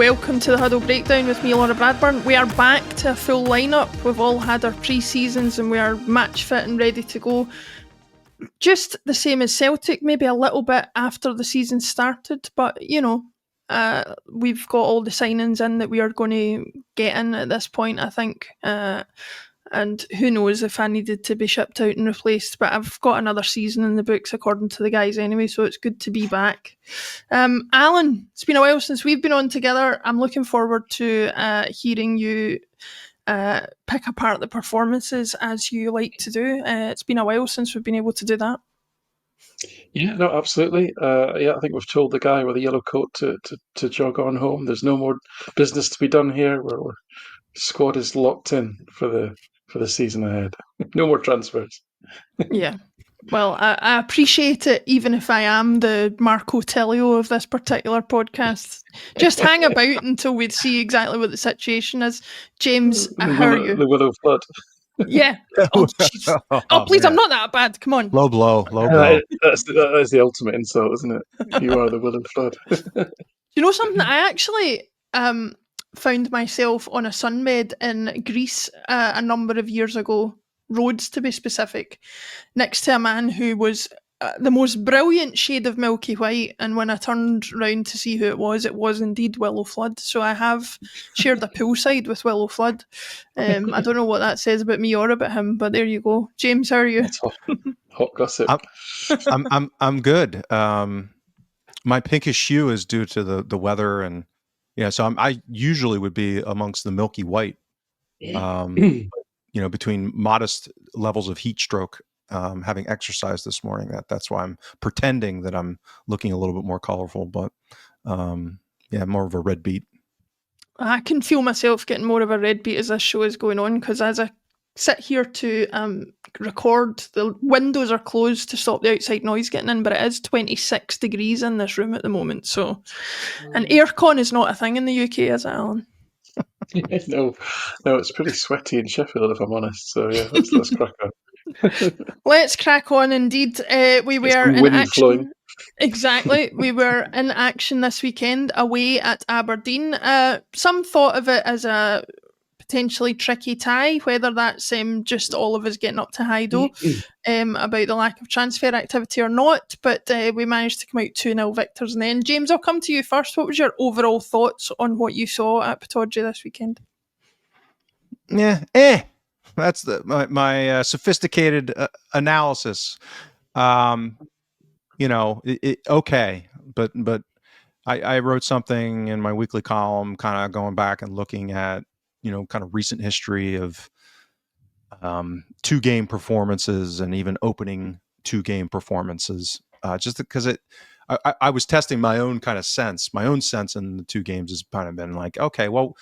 welcome to the Huddle Breakdown with me, Laura Bradburn. We are back to a full lineup. We've all had our pre-seasons and we are match fit and ready to go. Just the same as Celtic, maybe a little bit after the season started, but we've got all the signings in that we are going to get in at this point, I think. And who knows if I needed to be shipped out and replaced, but I've got another season in the books according to the guys anyway, so it's good to be back. Alan, it's been a while since we've been on together. I'm looking forward to hearing you pick apart the performances as you like to do. It's been a while since we've been able to do that. Yeah, no, absolutely. I think we've told the guy with the yellow coat to jog on home. There's no more business to be done here. Our squad is locked in for the season ahead. No more transfers. Yeah. Well, I appreciate it, even if I am the Marco Tellio of this particular podcast. Just hang about until we see exactly what the situation is. James, how are you? The Willow Flood. Yeah. Oh, please, man. I'm not that bad. Come on. Low blow. That's the ultimate insult, isn't it? You are the Willow Flood. You know something? I actually found myself on a sunbed in Greece a number of years ago, Rhodes to be specific, next to a man who was the most brilliant shade of milky white, and when I turned round to see who it was indeed Willow Flood. So I have shared a poolside with Willow Flood. I don't know what that says about me or about him, but there you go. James, how are you? That's hot gossip. I'm good. My pinkish hue is due to the weather, and so I usually would be amongst the milky white. Between modest levels of heat stroke, having exercised this morning, that's why I'm pretending that I'm looking a little bit more colorful, but more of a red beet. I can feel myself getting more of a red beet as this show is going on, because as I sit here to record, the windows are closed to stop the outside noise getting in, but it is 26 degrees in this room at the moment, so and aircon is not a thing in the UK, is it, Alan? No, it's pretty sweaty in Sheffield, if I'm honest. So yeah, let's crack on. Let's crack on. Indeed, we were in action. Flowing. Exactly, we were in action this weekend away at Aberdeen. Some thought of it as a potentially tricky tie, whether that's just all of us getting up to high dough about the lack of transfer activity or not, but we managed to come out 2-0 victors in the end. James, I'll come to you first. What was your overall thoughts on what you saw at Pittodrie this weekend? That's my sophisticated analysis. Okay, but I wrote something in my weekly column kind of going back and looking at kind of recent history of 2-game performances and even opening 2-game performances, just because I was testing my own sense in the 2 games has kind of been like, okay, well,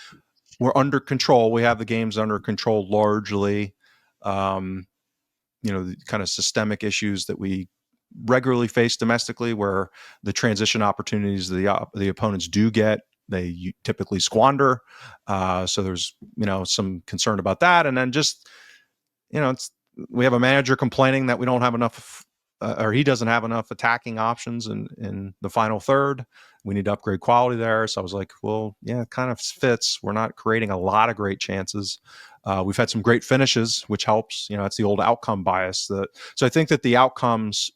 we're under control. We have the games under control largely. The kind of systemic issues that we regularly face domestically, where the transition opportunities the opponents do get, they typically squander. So there's, some concern about that. And then just, we have a manager complaining that we don't have enough, or he doesn't have enough attacking options in the final third. We need to upgrade quality there. So I was like, well, yeah, it kind of fits. We're not creating a lot of great chances. We've had some great finishes, which helps. It's the old outcome bias. So I think that the outcomes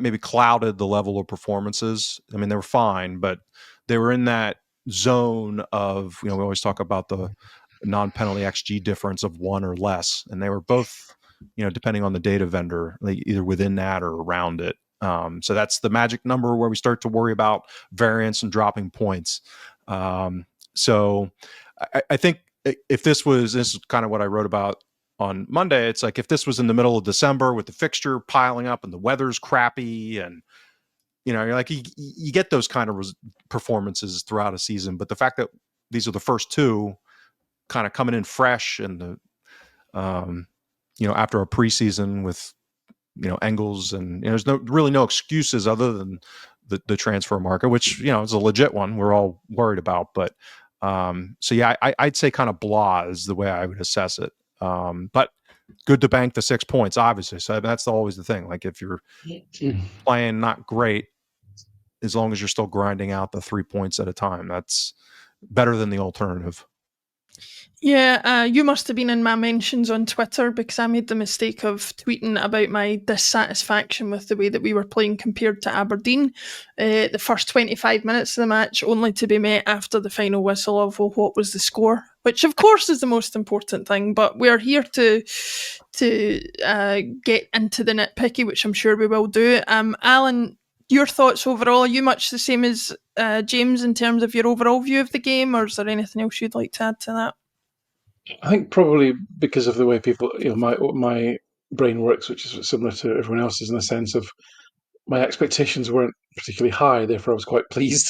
maybe clouded the level of performances. I mean, they were fine, but they were in that zone of, we always talk about the non-penalty XG difference of 1 or less. And they were both, depending on the data vendor, either within that or around it. So that's the magic number where we start to worry about variance and dropping points. So I think if this is kind of what I wrote about on Monday, it's like if this was in the middle of December with the fixture piling up and the weather's crappy and, you're like, you get those kind of performances throughout a season. But the fact that these are the first 2 kind of coming in fresh and after a preseason with, Engels and there's really no excuses other than the transfer market, which, is a legit one we're all worried about. But so yeah, I'd say kind of blah is the way I would assess it. But good to bank the 6 points, obviously. So that's always the thing. Like if you're playing not great, as long as you're still grinding out the 3 points at a time. That's better than the alternative. Yeah, you must have been in my mentions on Twitter because I made the mistake of tweeting about my dissatisfaction with the way that we were playing compared to Aberdeen. The first 25 minutes of the match only to be met after the final whistle of, well, what was the score? Which, of course, is the most important thing, but we're here to get into the nitpicky, which I'm sure we will do. Alan, your thoughts overall, are you much the same as James in terms of your overall view of the game, or is there anything else you'd like to add to that? I think probably because of the way people, my brain works, which is similar to everyone else's in the sense of my expectations weren't particularly high, therefore I was quite pleased.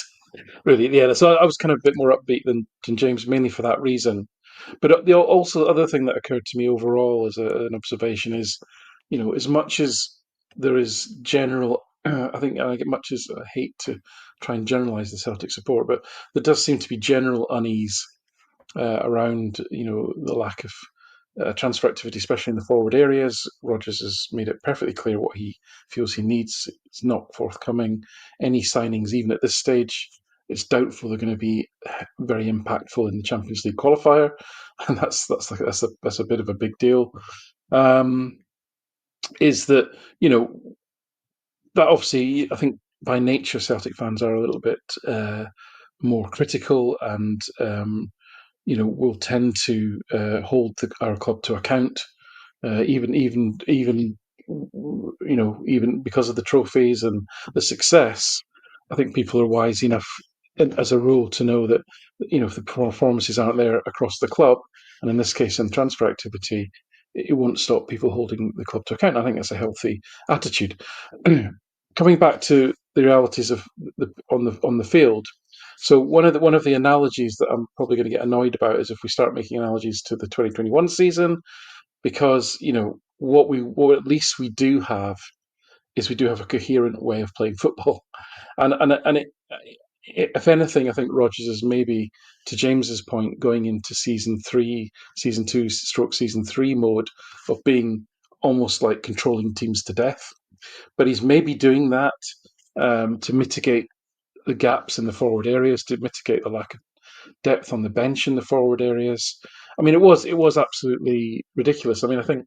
Really, yeah. So I was kind of a bit more upbeat than James, mainly for that reason. But the also other thing that occurred to me overall as an observation is, as much as there is general, I think I get much as I hate to try and generalise the Celtic support, but there does seem to be general unease around the lack of transfer activity, especially in the forward areas. Rodgers has made it perfectly clear what he feels he needs. It's not forthcoming. Any signings, even at this stage, it's doubtful they're going to be very impactful in the Champions League qualifier, and that's a bit of a big deal. Is that that obviously I think by nature Celtic fans are a little bit more critical and will tend to hold our club to account, even because of the trophies and the success. I think people are wise enough, as a rule, to know that if the performances aren't there across the club, and in this case in transfer activity, it won't stop people holding the club to account. I think that's a healthy attitude. Coming back to the realities of on the field. So one of the analogies that I'm probably going to get annoyed about is if we start making analogies to the 2021 season, because what at least we do have is we do have a coherent way of playing football, and if anything, I think Rodgers is maybe, to James's point, going into season 2, season 3 mode of being almost like controlling teams to death. But he's maybe doing that to mitigate the gaps in the forward areas, to mitigate the lack of depth on the bench in the forward areas. I mean, it was absolutely ridiculous. I mean, I think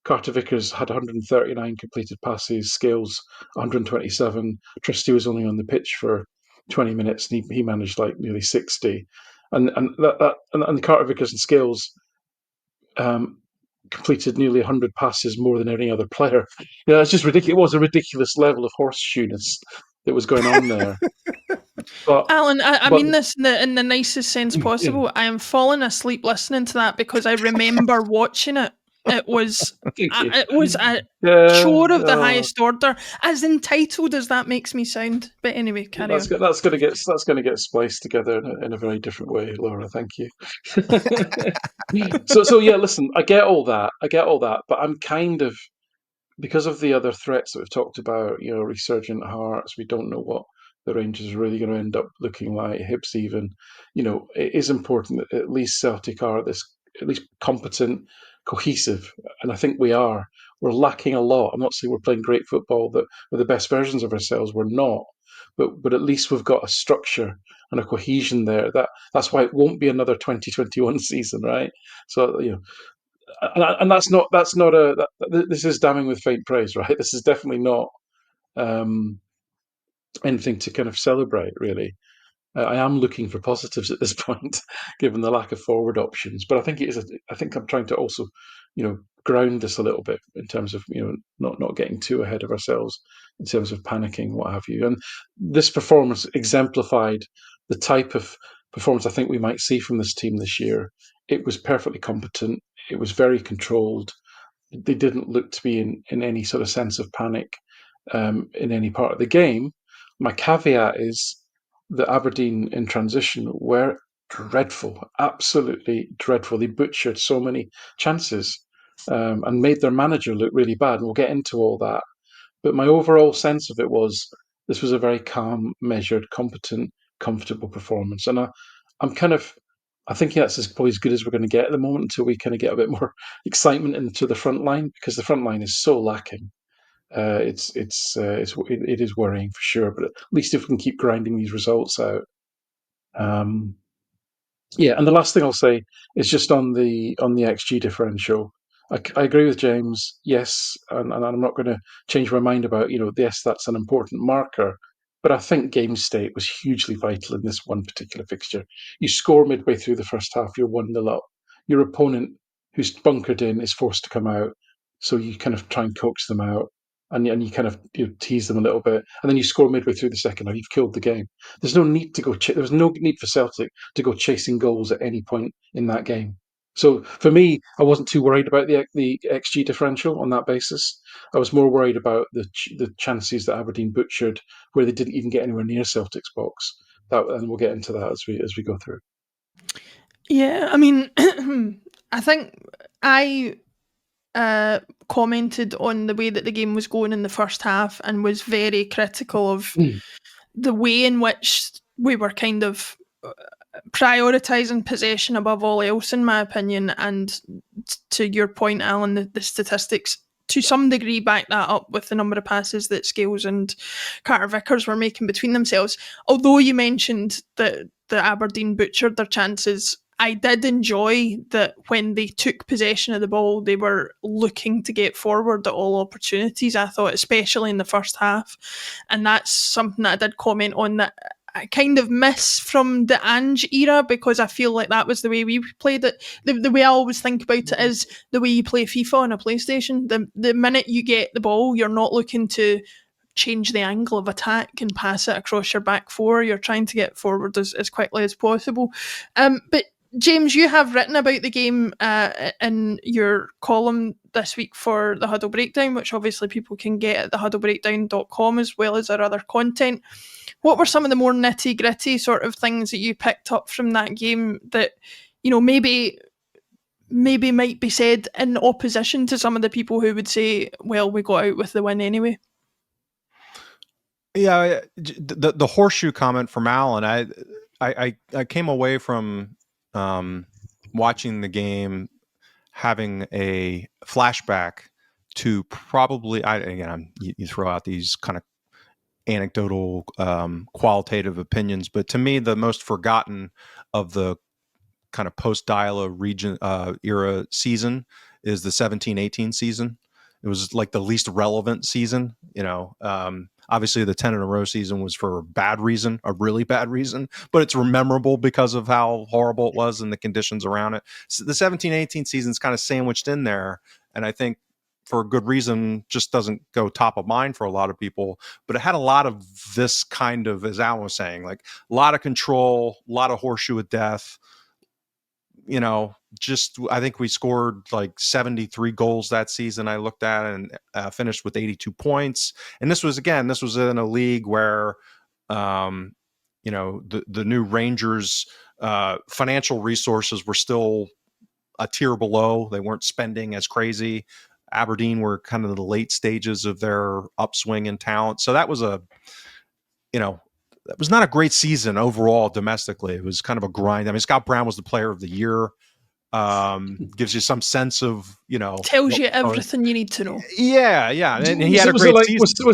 Carter Vickers had 139 completed passes, Scales 127. Tristy was only on the pitch for 20 minutes, and he managed like nearly 60. And Carter Vickers and Scales completed nearly 100 passes more than any other player. Yeah, it's just ridiculous. It was a ridiculous level of horseshoeness that was going on there. But Alan, I mean this in the nicest sense possible. Yeah. I am falling asleep listening to that because I remember watching it. It was a chore of the highest order. As entitled as that makes me sound, but anyway, carry on. That's going to get spliced together in a very different way, Laura. Thank you. So yeah, listen, I get all that, but I'm kind of, because of the other threats that we've talked about, resurgent Hearts, we don't know what the Rangers are really going to end up looking like, Hibs even, it is important that at least Celtic are at least competent, cohesive, and I think we are. We're lacking a lot. I'm not saying we're playing great football, that we're the best versions of ourselves. We're not, but at least we've got a structure and a cohesion there. That's why it won't be another 2021 season, right? So and that's not this is damning with faint praise, right? This is definitely not anything to kind of celebrate, really. I am looking for positives at this point, given the lack of forward options. But I think I think I'm trying to also, ground this a little bit in terms of not getting too ahead of ourselves in terms of panicking, what have you. And this performance exemplified the type of performance I think we might see from this team this year. It was perfectly competent. It was very controlled. They didn't look to be in any sort of sense of panic in any part of the game. My caveat is that Aberdeen in transition were dreadful, absolutely dreadful. They butchered so many chances and made their manager look really bad. And we'll get into all that. But my overall sense of it was this was a very calm, measured, competent, comfortable performance. And I think that's probably as good as we're going to get at the moment until we kind of get a bit more excitement into the front line, because the front line is so lacking. it is worrying for sure. But at least if we can keep grinding these results out. Yeah, and the last thing I'll say is just on the XG differential. I agree with James. Yes, and I'm not going to change my mind about yes, that's an important marker, but I think game state was hugely vital in this one particular fixture. You score midway through the first half, you're 1-0 up. Your opponent, who's bunkered in, is forced to come out, so you kind of try and coax them out, and you kind of tease them a little bit, and then you score midway through the second half. You've killed the game. There's no need to go. There was no need for Celtic to go chasing goals at any point in that game. So for me, I wasn't too worried about the XG differential on that basis. I was more worried about the chances that Aberdeen butchered, where they didn't even get anywhere near Celtic's box. And we'll get into that as we go through. Yeah, I mean, I think I commented on the way that the game was going in the first half and was very critical of the way in which we were kind of prioritising possession above all else, in my opinion. And to your point, Alan, the statistics to some degree back that up with the number of passes that Scales and Carter Vickers were making between themselves. Although you mentioned that the Aberdeen butchered their chances, I did enjoy that when they took possession of the ball, they were looking to get forward at all opportunities, I thought, especially in the first half. And that's something that I did comment on that I kind of miss from the Ange era, because I feel like that was the way we played it. The way I always think about it is the way you play FIFA on a PlayStation. The minute you get the ball, you're not looking to change the angle of attack and pass it across your back four. You're trying to get forward as quickly as possible. But James, you have written about the game in your column this week for the Huddle Breakdown, which obviously people can get at thehuddlebreakdown.com, as well as our other content. What were some of the more nitty gritty sort of things that you picked up from that game that, maybe might be said in opposition to some of the people who would say, well, we got out with the win anyway? Yeah, the horseshoe comment from Alan, I came away from watching the game having a flashback to probably, you throw out these kind of anecdotal qualitative opinions, but to me the most forgotten of the kind of post-Diala region era season is the 17-18 season. It was like the least relevant season, obviously the 10 in a row season was for a bad reason, a really bad reason, but it's memorable because of how horrible it was and the conditions around it. So the 17-18 season's kind of sandwiched in there, and I think for a good reason just doesn't go top of mind for a lot of people, but it had a lot of this kind of, as Alan was saying, like a lot of control, a lot of horseshoe of death. I think we scored like 73 goals that season I looked at, and finished with 82 points. And this was in a league where, the new Rangers financial resources were still a tier below. They weren't spending as crazy. Aberdeen were kind of the late stages of their upswing in talent. So that was that was not a great season overall domestically. It was kind of a grind. I mean, Scott Brown was the player of the year. Gives you some sense of, tells you everything you need to know. Yeah. And he had a great season.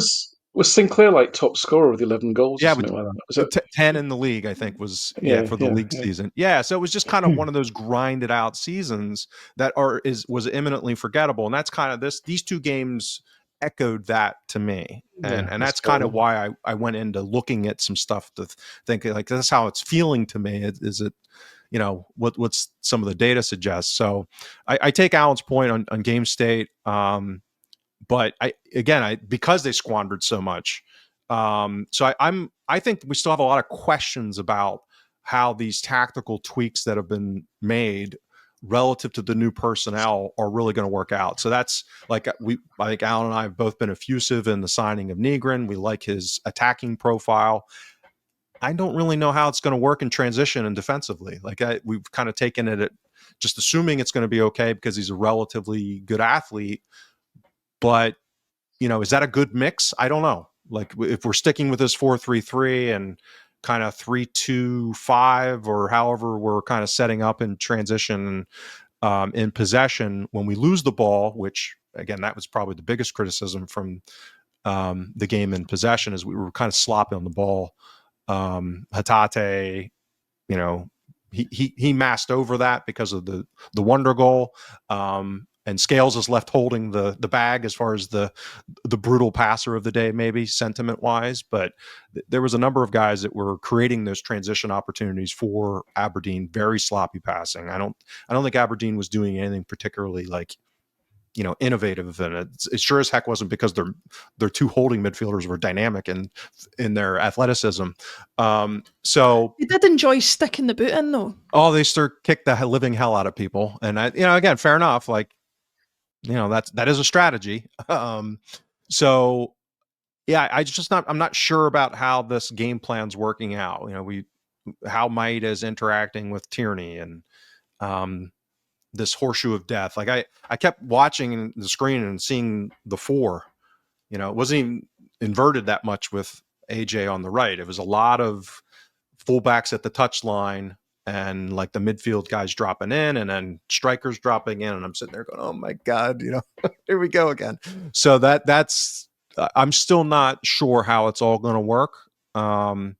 Was Sinclair like top scorer with 11 goals? Yeah, or something like that? Was it 10 in the league, I think, was for the league season. Yeah, so it was just kind of one of those grinded out seasons that was imminently forgettable, and that's kind of these two games echoed that to me, and that's kind of why I went into looking at some stuff to think like that's how it's feeling to me. Is it what's some of the data suggests? So I take Alan's point on game state. But because they squandered so much, so I think we still have a lot of questions about how these tactical tweaks that have been made relative to the new personnel are really going to work out. So that's like I think Alan and I have both been effusive in the signing of Nygren. We like his attacking profile. I don't really know how it's going to work in transition and defensively. Like we've kind of taken it at just assuming it's going to be okay because he's a relatively good athlete. But, is that a good mix? I don't know. Like if we're sticking with this 4-3-3 and kind of 3-2-5 or however we're kind of setting up in transition in possession, when we lose the ball, which again, that was probably the biggest criticism from the game in possession, is we were kind of sloppy on the ball. Hatate, he masked over that because of the wonder goal. And Scales is left holding the bag as far as the brutal passer of the day, maybe sentiment wise. But there was a number of guys that were creating those transition opportunities for Aberdeen. Very sloppy passing. I don't think Aberdeen was doing anything particularly innovative, and it sure as heck wasn't because their two holding midfielders were dynamic and in their athleticism. So they did enjoy sticking the boot in, though. Oh, they kick the living hell out of people, and again, fair enough. That is a strategy. So yeah, I'm not sure about how this game plan's working out. How Maeda is interacting with Tierney and this horseshoe of death. I kept watching the screen and seeing the four. It wasn't even inverted that much with AJ on the right. It was a lot of fullbacks at the touchline and the midfield guys dropping in and then strikers dropping in. And I'm sitting there going, oh my God, here we go again. So that's, I'm still not sure how it's all going to work. And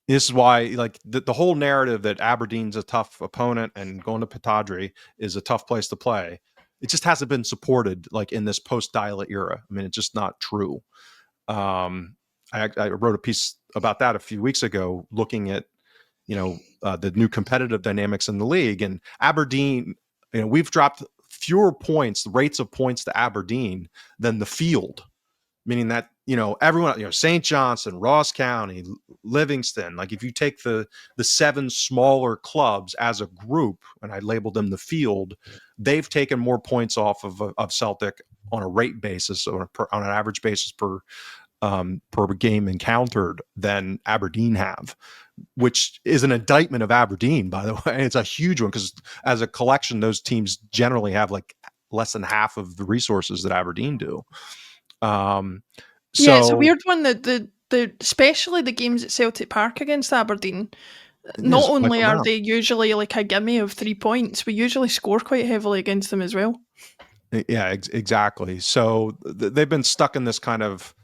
this is why, the whole narrative that Aberdeen's a tough opponent and going to Pittodrie is a tough place to play, it just hasn't been supported in this post-Dialect era. I mean, it's just not true. I wrote a piece about that a few weeks ago, looking at the new competitive dynamics in the league. And Aberdeen, we've dropped fewer points, rates of points to Aberdeen than the field, meaning that everyone, St. Johnson, Ross County, Livingston, if you take the 7 smaller clubs as a group, and I labeled them the field, they've taken more points off of Celtic on a rate basis, or on an average basis per game encountered than Aberdeen have, which is an indictment of Aberdeen, by the way. It's a huge one because as a collection, those teams generally have less than half of the resources that Aberdeen do. Yeah, it's a weird one. The especially the games at Celtic Park against Aberdeen. Not only are they usually a gimme of 3 points, we usually score quite heavily against them as well. Yeah, exactly. So they've been stuck in this kind of,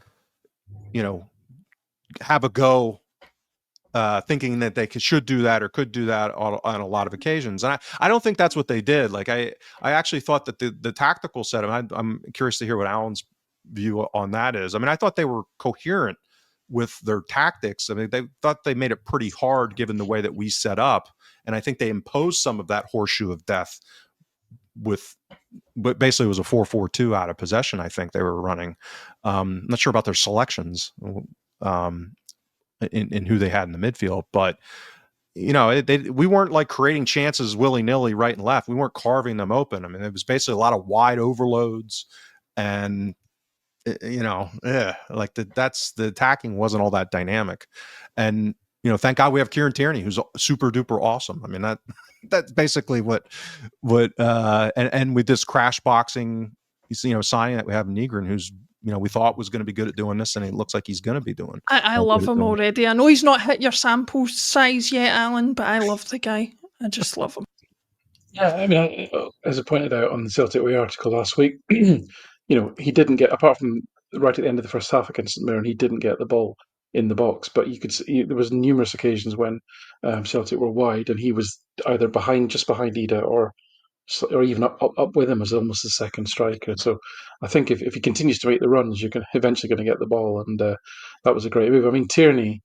have a go, thinking that they should do that or could do that on a lot of occasions. And I don't think that's what they did. I actually thought that the tactical setup, I'm curious to hear what Alan's view on that is. I mean, I thought they were coherent with their tactics. I mean, they thought they made it pretty hard given the way that we set up. And I think they imposed some of that horseshoe of death but basically it was a 4-4-2 out of possession. I think they were running. I'm not sure about their selections in who they had in the midfield, but we weren't creating chances willy-nilly right and left. We weren't carving them open. I mean, it was basically a lot of wide overloads, and that's the attacking wasn't all that dynamic. And thank God we have Kieran Tierney, who's super duper awesome. I mean, that's basically what and with this crash boxing, signing that we have Negrin, who's we thought was going to be good at doing this, and it looks like he's going to be doing. I love him already. I know he's not hit your sample size yet, Alan, but I love the guy. I just love him. Yeah, I mean, as I pointed out on the Celtic Way article last week, he didn't get, apart from right at the end of the first half against St Mirren, he didn't get the ball in the box. But you could see there was numerous occasions when Celtic were wide, and he was either just behind Ida, or even up with him as almost a second striker. So I think if he continues to make the runs, you're eventually going to get the ball, and that was a great move. I mean, Tierney,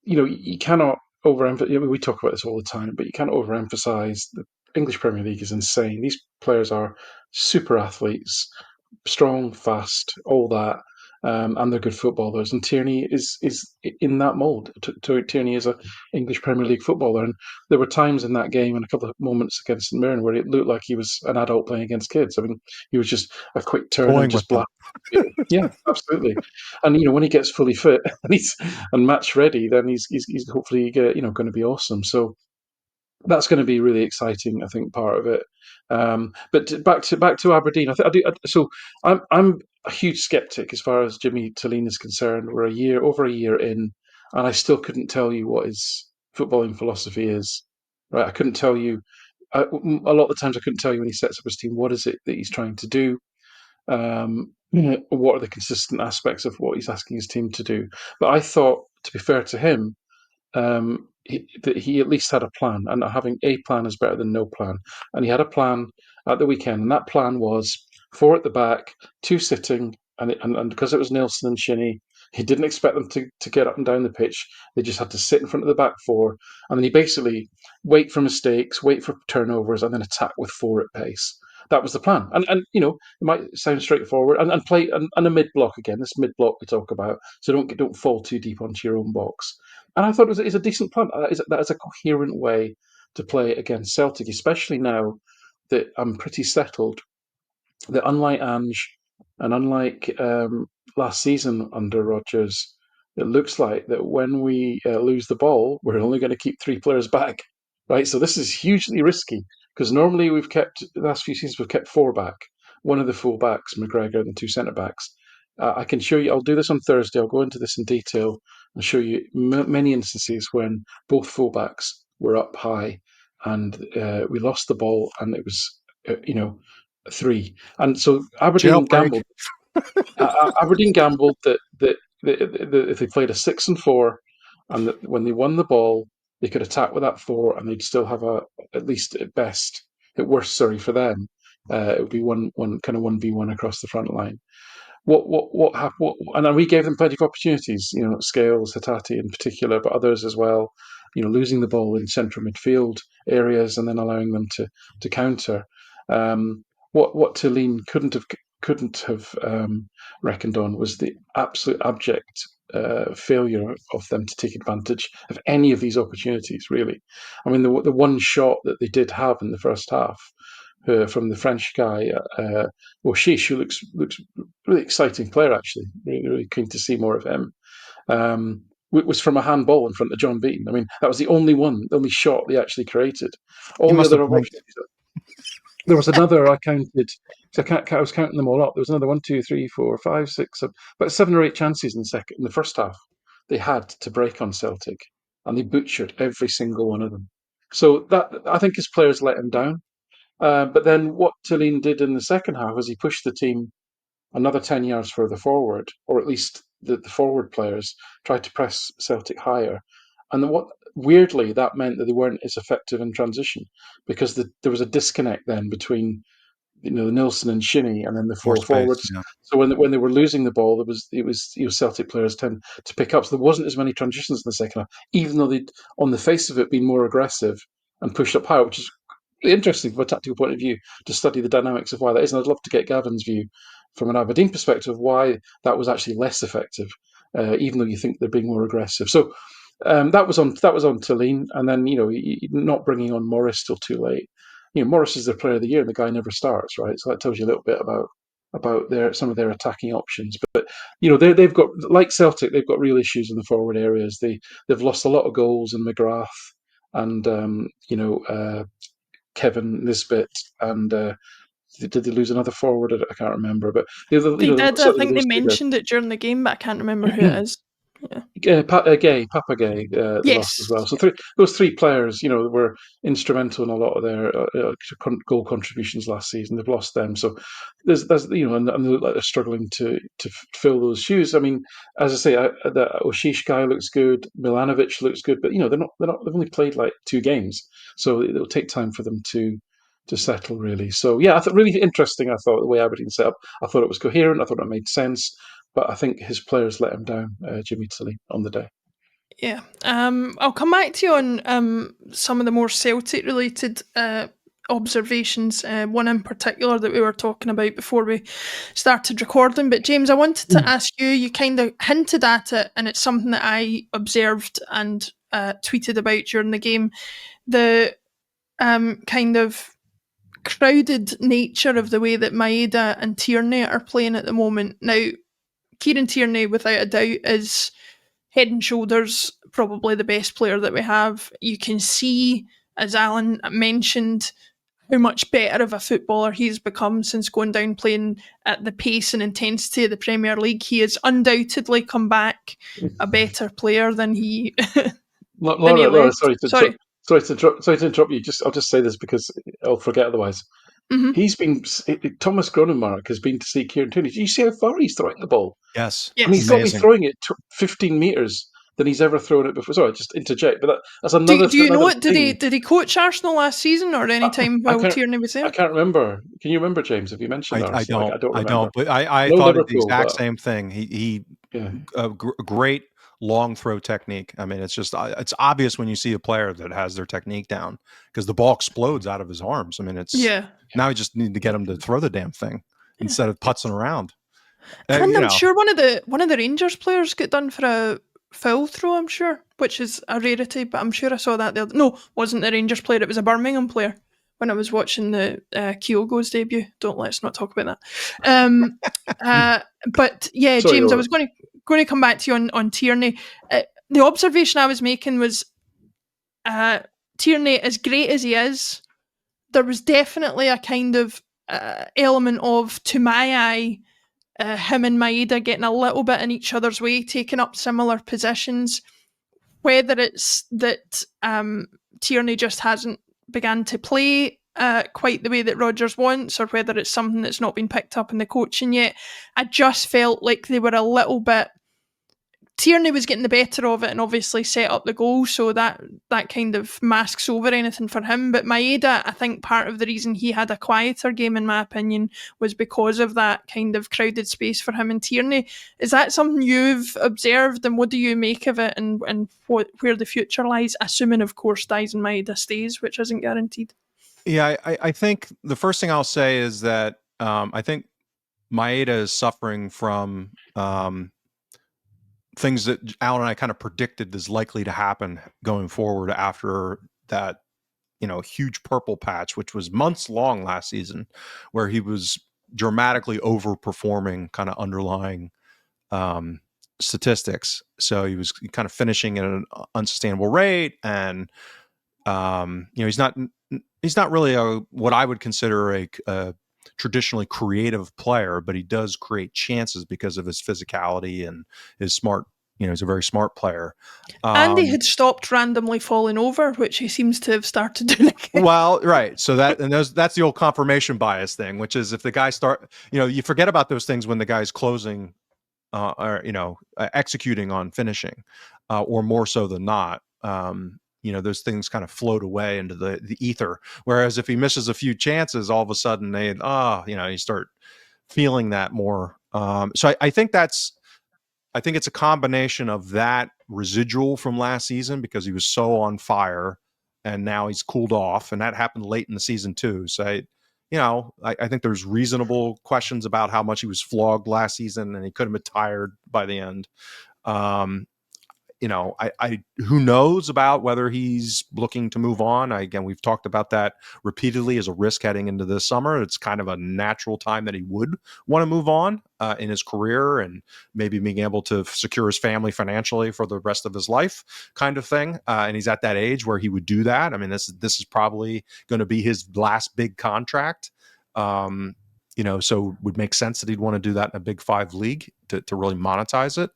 you cannot overemphasize. We talk about this all the time, but you can't overemphasize the English Premier League is insane. These players are super athletes, strong, fast, all that, and they're good footballers. And Tierney is in that mould. Tierney is an English Premier League footballer, and there were times in that game and a couple of moments against St Mirren where it looked like he was an adult playing against kids. I mean, he was just a quick turn and just blast. Yeah, absolutely. And when he gets fully fit and match ready, then he's hopefully going to be awesome. So that's going to be really exciting, I think, part of it. But back to Aberdeen, so I'm a huge skeptic as far as Jimmy Tillene is concerned. We're over a year in, and I still couldn't tell you what his footballing philosophy is. Right, I couldn't tell you. a lot of the times I couldn't tell you when he sets up his team, what is it that he's trying to do? What are the consistent aspects of what he's asking his team to do? But I thought, to be fair to him, that he at least had a plan, and having a plan is better than no plan. And he had a plan at the weekend, and that plan was 4 at the back, 2 sitting, and because it was Nilsson and Shinnie, he didn't expect them to get up and down the pitch. They just had to sit in front of the back 4, and then he basically wait for mistakes, wait for turnovers, and then attack with 4 at pace. That was the plan, and it might sound straightforward, and play and a mid block again. This mid block we talk about, so don't fall too deep onto your own box. And I thought it's a decent plan. That is a coherent way to play against Celtic, especially now that I'm pretty settled. That unlike Ange and unlike last season under Rodgers, it looks like that when we lose the ball, we're only going to keep 3 players back, right? So this is hugely risky because normally the last few seasons we've kept 4 back, one of the full backs, McGregor, and 2 centre backs. I can show you. I'll do this on Thursday. I'll go into this in detail and show you many instances when both fullbacks were up high and we lost the ball, and it was 3. And so Aberdeen gambled. Aberdeen gambled that if they played a 6 and 4, and that when they won the ball, they could attack with that 4, and they'd still have at least at worst, for them, it would be one kind of 1v1 across the front line. What happened? And we gave them plenty of opportunities. Scales, Hatate in particular, but others as well. Losing the ball in central midfield areas and then allowing them to counter. What Tillene couldn't have reckoned on was the absolute abject failure of them to take advantage of any of these opportunities. Really, I mean, the one shot that they did have in the first half. From the French guy, Horseshoe, who looks really exciting player, actually. Really, really keen to see more of him. Was from a handball in front of John Beaton. I mean, that was the only shot they actually created. All the other opportunities. There was another I counted. So I was counting them all up. There was another 1, 2, 3, 4, 5, 6, about 7 or 8 chances in the first half they had to break on Celtic, and they butchered every single one of them. So that, I think, his players let him down. But then what Tillene did in the second half was he pushed the team another 10 yards further forward, or at least the forward players tried to press Celtic higher. And weirdly, that meant that they weren't as effective in transition because there was a disconnect then between the Nilsson and Shinnie and then the 4 forwards. Yeah. So when they were losing the ball, it was Celtic players tend to pick up. So there wasn't as many transitions in the second half, even though they'd, on the face of it, been more aggressive and pushed up higher, which is interesting from a tactical point of view to study the dynamics of why that is. And I'd love to get Gavin's view from an Aberdeen perspective why that was actually less effective, even though you think they're being more aggressive. So that was on Tillene, and then not bringing on Morris till too late. Morris is their player of the year, and the guy never starts, right? So that tells you a little bit about some of their attacking options. But they've got, like Celtic, they've got real issues in the forward areas. They've lost a lot of goals in McGrath and Kevin Nisbet, and did they lose another forward? I can't remember, but they did. I think they mentioned it during the game, but I can't remember who it is. Yeah. Papa Gay, they lost as well. So those 3 players, were instrumental in a lot of their goal contributions last season. They've lost them, so there's and they look like they're struggling to fill those shoes. I mean, as I say, the Oshish guy looks good, Milanovic looks good, but they're not. They've only played like 2 games, so it'll take time for them to settle, really. So yeah, I thought really interesting. I thought the way Aberdeen set up, I thought it was coherent. I thought it made sense. But I think his players let him down, Jimmy Tilley, on the day. Yeah. I'll come back to you on some of the more Celtic-related observations, one in particular that we were talking about before we started recording. But James, I wanted to ask you, you kind of hinted at it, and it's something that I observed and tweeted about during the game, the kind of crowded nature of the way that Maeda and Tierney are playing at the moment. Now, Kieran Tierney, without a doubt, is head and shoulders probably the best player that we have. You can see, as Alan mentioned, how much better of a footballer he's become since going down playing at the pace and intensity of the Premier League. He has undoubtedly come back a better player than he... Laura, sorry Sorry to interrupt you. I'll just say this because I'll forget otherwise. Mm-hmm. Thomas Gronenmark has been to see Kieran Tierney. Do you see how far he's throwing the ball? Yes. Yes. And he's got to be Amazing. throwing it 15 metres than he's ever thrown it before. Sorry, just interject, but that's another. Do you know another what? Did he coach Arsenal last season or any time I while can't. Tierney was I there? can't remember. Can you remember, James? Have you mentioned Arsenal? I don't remember. but I No thought the Liverpool, exact but same thing. He yeah. great long throw technique. I mean, it's obvious when you see a player that has their technique down because the ball explodes out of his arms. I mean, now you just need to get him to throw the damn thing instead of putzing around. And I'm sure one of the Rangers players got done for a foul throw, I'm sure, which is a rarity, but I'm sure I saw that there. No, wasn't the Rangers player, it was a Birmingham player when I was watching the Kyogo's debut. Let's not talk about that. But yeah, Sorry, James, I Laura. was going to come back to you on Tierney. The observation I was making was Tierney, as great as he is, there was definitely a kind of element of, to my eye, him and Maeda getting a little bit in each other's way, taking up similar positions. Whether it's that Tierney just hasn't begun to play quite the way that Rodgers wants, or whether it's something that's not been picked up in the coaching yet, I just felt like they were a little bit. Tierney was getting the better of it and obviously set up the goal, so that kind of masks over anything for him. But Maeda, I think part of the reason he had a quieter game, in my opinion, was because of that kind of crowded space for him and Tierney. Is that something you've observed, and what do you make of it, and where the future lies, assuming, of course, Dyson Maeda stays, which isn't guaranteed? Yeah, I think the first thing I'll say is that I think Maeda is suffering from things that Alan and I kind of predicted is likely to happen going forward after that, huge purple patch, which was months long last season, where he was dramatically overperforming kind of underlying statistics. So he was kind of finishing at an unsustainable rate, and he's not really what I would consider a traditionally creative player, but he does create chances because of his physicality and his smart. He's a very smart player. And he had stopped randomly falling over, which he seems to have started doing again. Well, right. So that's the old confirmation bias thing, which is if the guy you forget about those things when the guy's closing, or executing on finishing, or more so than not. Those things kind of float away into the ether. Whereas if he misses a few chances, all of a sudden you start feeling that more. So I think it's a combination of that residual from last season because he was so on fire, and now he's cooled off, and that happened late in the season too. So I think there's reasonable questions about how much he was flogged last season, and he could have been tired by the end. Who knows about whether he's looking to move on. Again, we've talked about that repeatedly as a risk heading into this summer. It's kind of a natural time that he would want to move on in his career and maybe being able to secure his family financially for the rest of his life kind of thing. And he's at that age where he would do that. I mean, this is probably going to be his last big contract. So it would make sense that he'd want to do that in a Big Five league to really monetize it.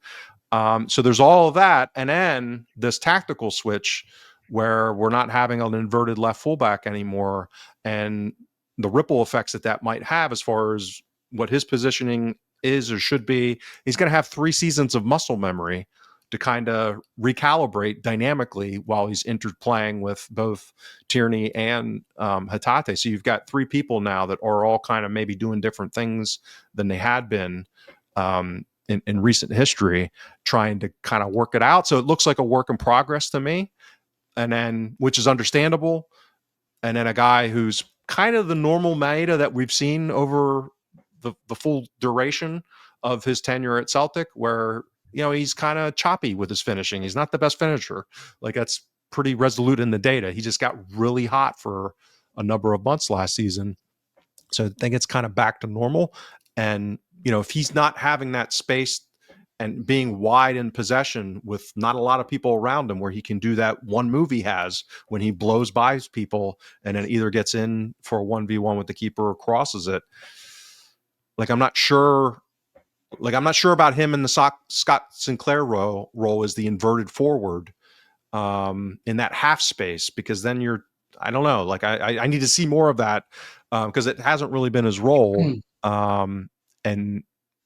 So there's all of that. And then this tactical switch where we're not having an inverted left fullback anymore, and the ripple effects that might have as far as what his positioning is or should be. He's going to have 3 seasons of muscle memory to kind of recalibrate dynamically while he's interplaying with both Tierney and Hatate. So you've got 3 people now that are all kind of maybe doing different things than they had been in recent history, trying to kind of work it out. So it looks like a work in progress to me, and then, which is understandable. And then a guy who's kind of the normal Maeda that we've seen over the full duration of his tenure at Celtic, where, he's kind of choppy with his finishing. He's not the best finisher. Like, that's pretty resolute in the data. He just got really hot for a number of months last season. So I think it's kind of back to normal. And, if he's not having that space and being wide in possession with not a lot of people around him, where he can do that one move he has when he blows by people and then either gets in for a 1v1 with the keeper or crosses it. I'm not sure about him in the Scott Sinclair role as the inverted forward. in that half space, because then I don't know, like I need to see more of that, because it hasn't really been his role. And,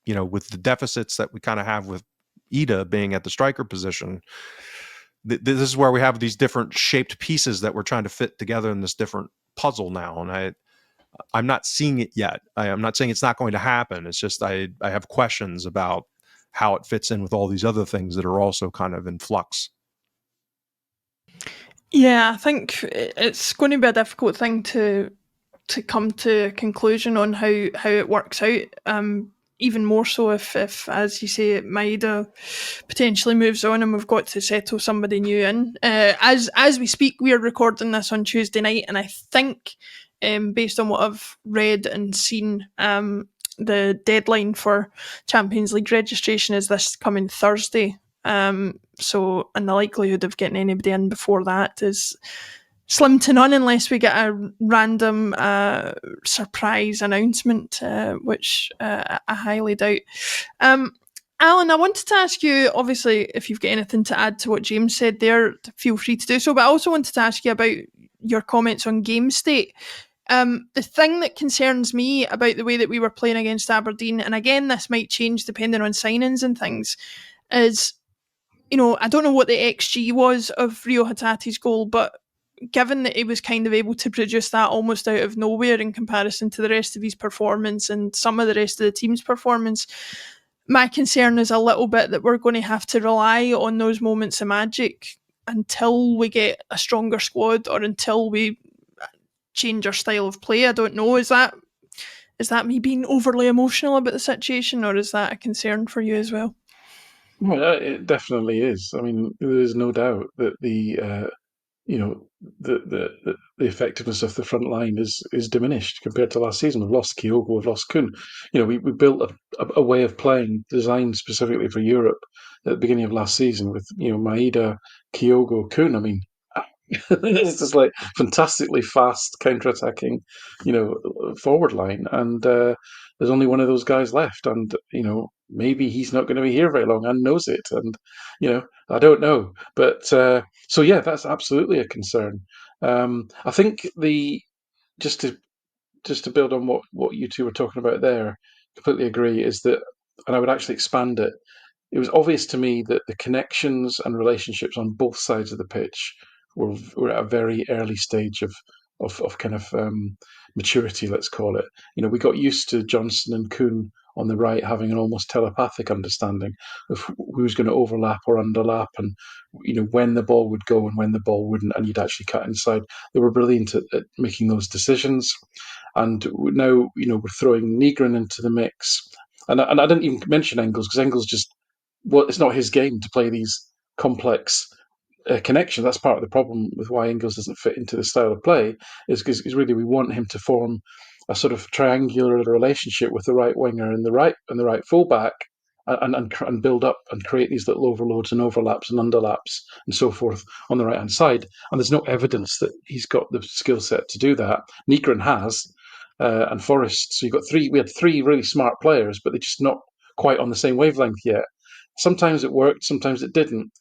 with the deficits that we kind of have with Ida being at the striker position, this is where we have these different shaped pieces that we're trying to fit together in this different puzzle now. And I'm not seeing it yet. I'm not saying it's not going to happen. It's just I have questions about how it fits in with all these other things that are also kind of in flux. Yeah, I think it's going to be a difficult thing to come to a conclusion on how it works out. Even more so if, as you say, Maeda potentially moves on and we've got to settle somebody new in. As we speak, we are recording this on Tuesday night, and I think, based on what I've read and seen, the deadline for Champions League registration is this coming Thursday. And the likelihood of getting anybody in before that is slim to none, unless we get a random surprise announcement, which I highly doubt. Alan, I wanted to ask you, obviously, if you've got anything to add to what James said there, feel free to do so, but I also wanted to ask you about your comments on game state. The thing that concerns me about the way that we were playing against Aberdeen, and again, this might change depending on signings and things, is, I don't know what the XG was of Rio Hatate's goal, but given that he was kind of able to produce that almost out of nowhere in comparison to the rest of his performance and some of the rest of the team's performance, my concern is a little bit that we're going to have to rely on those moments of magic until we get a stronger squad or until we change our style of play. I don't know. Is that me being overly emotional about the situation, or is that a concern for you as well? Well, it definitely is. I mean, there is no doubt that the effectiveness of the front line is diminished compared to last season. We've lost Kyogo, we've lost Kun. We built a way of playing designed specifically for Europe at the beginning of last season with Maeda, Kyogo, Kun. I mean, it's just like fantastically fast counter-attacking, forward line, and there's only one of those guys left, and maybe he's not going to be here very long, and knows it, and I don't know, but so yeah, that's absolutely a concern. I think just to build on what you two were talking about there, completely agree, is that, and I would actually expand it. It was obvious to me that the connections and relationships on both sides of the pitch were at a very early stage of kind of maturity, let's call it. We got used to Johnson and Kuhn on the right having an almost telepathic understanding of who's going to overlap or underlap, and when the ball would go and when the ball wouldn't, and you'd actually cut inside. They were brilliant at making those decisions. And now we're throwing Nygren into the mix, and I didn't even mention Engels, because Engels just, well, it's not his game to play these complex connections. That's part of the problem with why Engels doesn't fit into the style of play, is because really we want him to form a sort of triangular relationship with the right winger and the right fullback, and build up and create these little overloads and overlaps and underlaps and so forth on the right hand side. And there's no evidence that he's got the skill set to do that. Nygren has, and Forrest. So we had three really smart players, but they're just not quite on the same wavelength yet. Sometimes it worked, sometimes it didn't.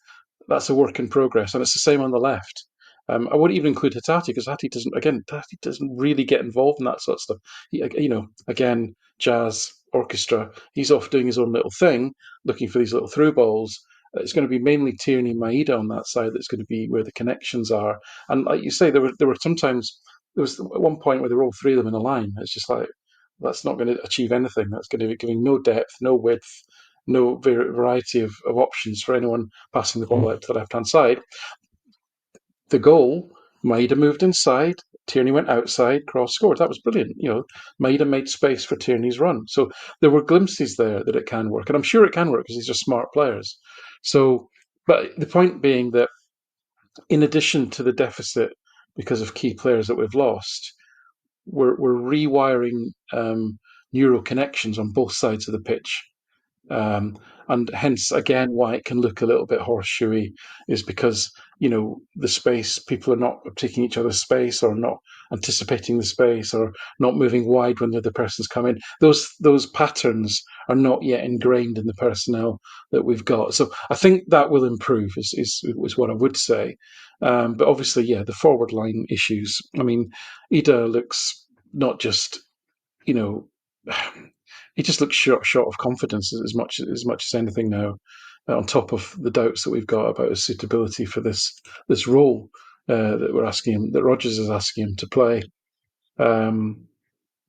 That's a work in progress, and it's the same on the left. I wouldn't even include Hatate, because Hatate doesn't really get involved in that sort of stuff. Again, jazz, orchestra, he's off doing his own little thing, looking for these little through balls. It's going to be mainly Tierney and Maeda on that side that's going to be where the connections are. And like you say, there were sometimes, there was at one point where there were all three of them in a line. It's just like, that's not going to achieve anything. That's going to be giving no depth, no width, no variety of options for anyone passing the ball out to the left-hand side. The goal, Maeda moved inside, Tierney went outside, cross scored. That was brilliant. Maeda made space for Tierney's run. So there were glimpses there that it can work. And I'm sure it can work because these are smart players. So, but the point being that in addition to the deficit because of key players that we've lost, we're rewiring neural connections on both sides of the pitch. And hence, again, why it can look a little bit horseshoey is because, the space, people are not taking each other's space or not anticipating the space or not moving wide when the other person's come in. Those patterns are not yet ingrained in the personnel that we've got. So I think that will improve is what I would say. But obviously, the forward line issues. I mean, Ida looks not just, he just looks short of confidence as much as anything now. On top of the doubts that we've got about his suitability for this role that we're asking him, that Rodgers is asking him to play.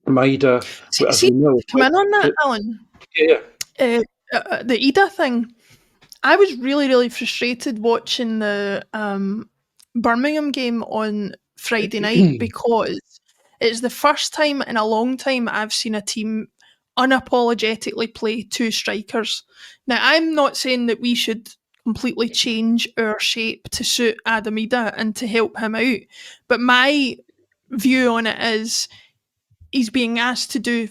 Maeda, as See, we know, come in on that, Alan. yeah. The Ida thing. I was really, really frustrated watching the Birmingham game on Friday night because it's the first time in a long time I've seen a team unapologetically play two strikers. Now, I'm not saying that we should completely change our shape to suit Adam Ida and to help him out, but my view on it is he's being asked to do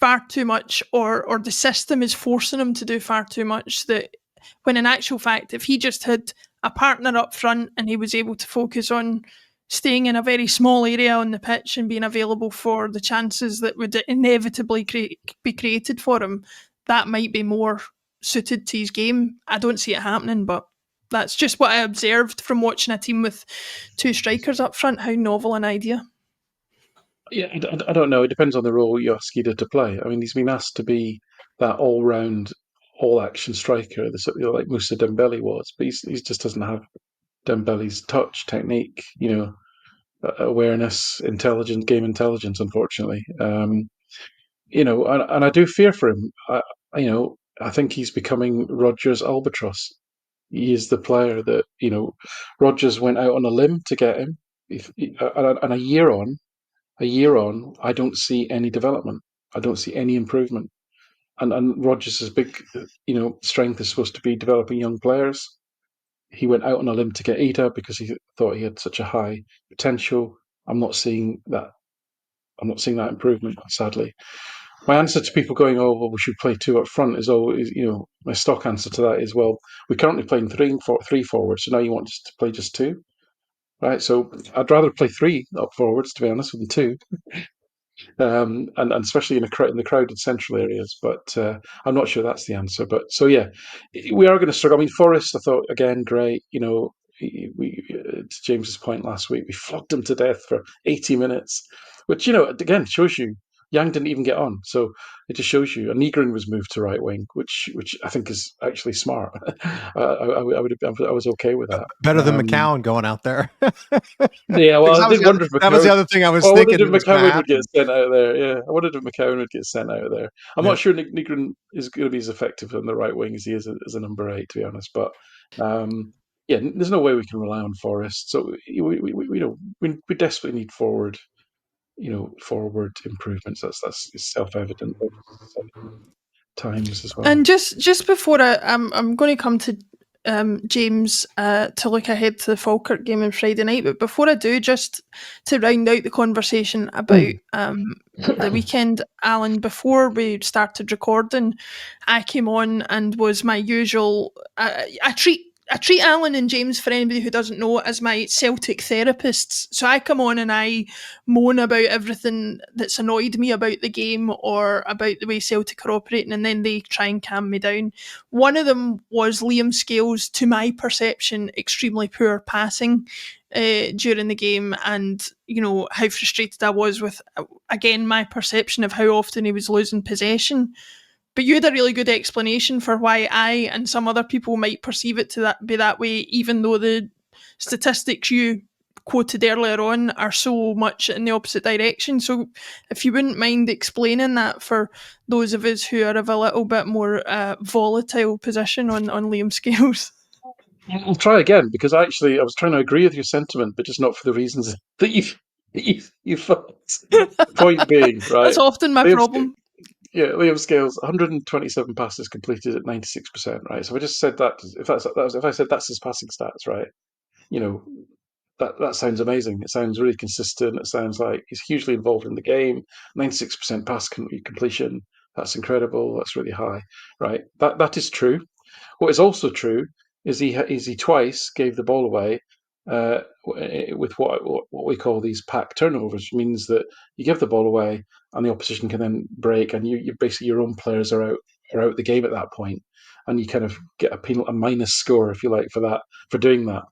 far too much, or the system is forcing him to do far too much, that when in actual fact, if he just had a partner up front and he was able to focus on staying in a very small area on the pitch and being available for the chances that would inevitably be created for him, that might be more suited to his game. I don't see it happening, but that's just what I observed from watching a team with two strikers up front. How novel an idea. Yeah, I don't know. It depends on the role you ask Ida to play. I mean, he's been asked to be that all-round, all-action striker, like Moussa Dembele was, but he just doesn't have Dembele's touch, technique, awareness, game intelligence. Unfortunately, and I do fear for him. I think he's becoming Rodgers' albatross. He is the player that Rodgers went out on a limb to get him, and a year on, I don't see any development. I don't see any improvement. And Rodgers' big, strength is supposed to be developing young players. He went out on a limb to get Ida because he thought he had such a high potential. I'm not seeing that. I'm not seeing that improvement, sadly. My answer to people going, "Oh, well, we should play two up front," is always, my stock answer to that is, well, we're currently playing three forwards, so now you want us to play just two, right? So I'd rather play three up forwards, to be honest, than two. And especially in the crowded central areas. But I'm not sure that's the answer. But so we are going to struggle. I mean, Forrest, I thought again, great. We to James's point last week, we flogged him to death for 80 minutes, which again shows you Yang didn't even get on. So it just shows you. And Negrin was moved to right wing, which I think is actually smart. I was okay with that. Better than McCowan going out there. Yeah, well, I did wonder if that was the other thing I was I thinking. wondered if McCowan would get sent out there. Yeah, I wondered if McCowan would get sent out there. I'm not sure Negrin is going to be as effective on the right wing as he is as a number 8, to be honest. But there's no way we can rely on Forrest. So we desperately need forward improvements. That's self-evident. Times as well. And just before I'm going to come to James to look ahead to the Falkirk game on Friday night, but before I do, just to round out the conversation about the weekend, Alan, before we started recording, I came on and was my usual. I treat Alan and James, for anybody who doesn't know, as my Celtic therapists. So I come on and I moan about everything that's annoyed me about the game or about the way Celtic are operating, and then they try and calm me down. One of them was Liam Scales, to my perception, extremely poor passing during the game, and how frustrated I was with, again, my perception of how often he was losing possession. But you had a really good explanation for why I and some other people might perceive it to be that way, even though the statistics you quoted earlier on are so much in the opposite direction. So if you wouldn't mind explaining that for those of us who are of a little bit more volatile position on Liam Scales. I'll try again, because I was trying to agree with your sentiment, but just not for the reasons that you thought. The point being, right? That's often my problem. Liam Scales, 127 passes completed at 96%, right? So if I just said that, if I said that's his passing stats, right? That sounds amazing. It sounds really consistent. It sounds like he's hugely involved in the game. 96% pass completion, That's incredible. That's really high, right? That is true. What is also true is he twice gave the ball away with what we call these pack turnovers. Which means that you give the ball away and the opposition can then break, and you basically your own players are out the game at that point, and you kind of get a minus score, if you like, for doing that.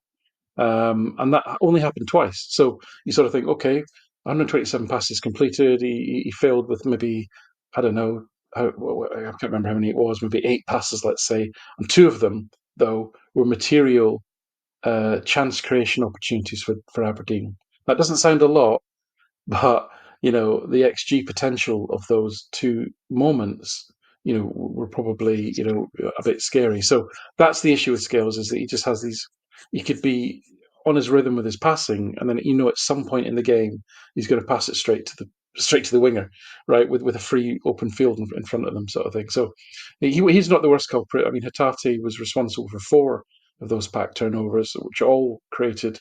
And that only happened twice. So you sort of think, okay, 127 passes completed. He failed with maybe, I don't know, I can't remember how many it was, maybe 8 passes, let's say. And 2 of them, though, were material chance creation opportunities for Aberdeen. That doesn't sound a lot, but the XG potential of those 2 moments, were probably a bit scary. So that's the issue with Scales, is that he just has these. He could be on his rhythm with his passing, and then at some point in the game he's going to pass it straight to the winger, right, with a free open field in front of them, sort of thing. So he's not the worst culprit. I mean, Hatate was responsible for 4 of those pack turnovers, which all created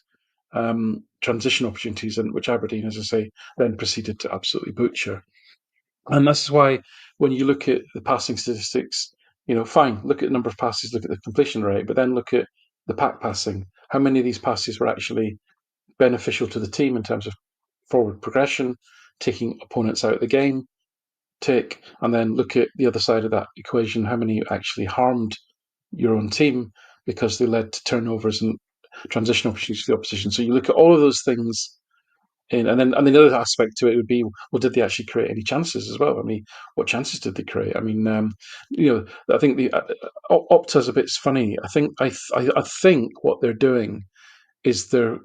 transition opportunities, and which Aberdeen, as I say, then proceeded to absolutely butcher. And this is why when you look at the passing statistics, fine, look at the number of passes, look at the completion rate, but then look at the pack passing. How many of these passes were actually beneficial to the team in terms of forward progression, taking opponents out of the game, and then look at the other side of that equation, how many actually harmed your own team because they led to turnovers and transition opportunities to the opposition. So you look at all of those things, and then the other aspect to it would be, well, did they actually create any chances as well? I mean, what chances did they create? I mean, I think the Opta's a bit funny. I think what they're doing is they're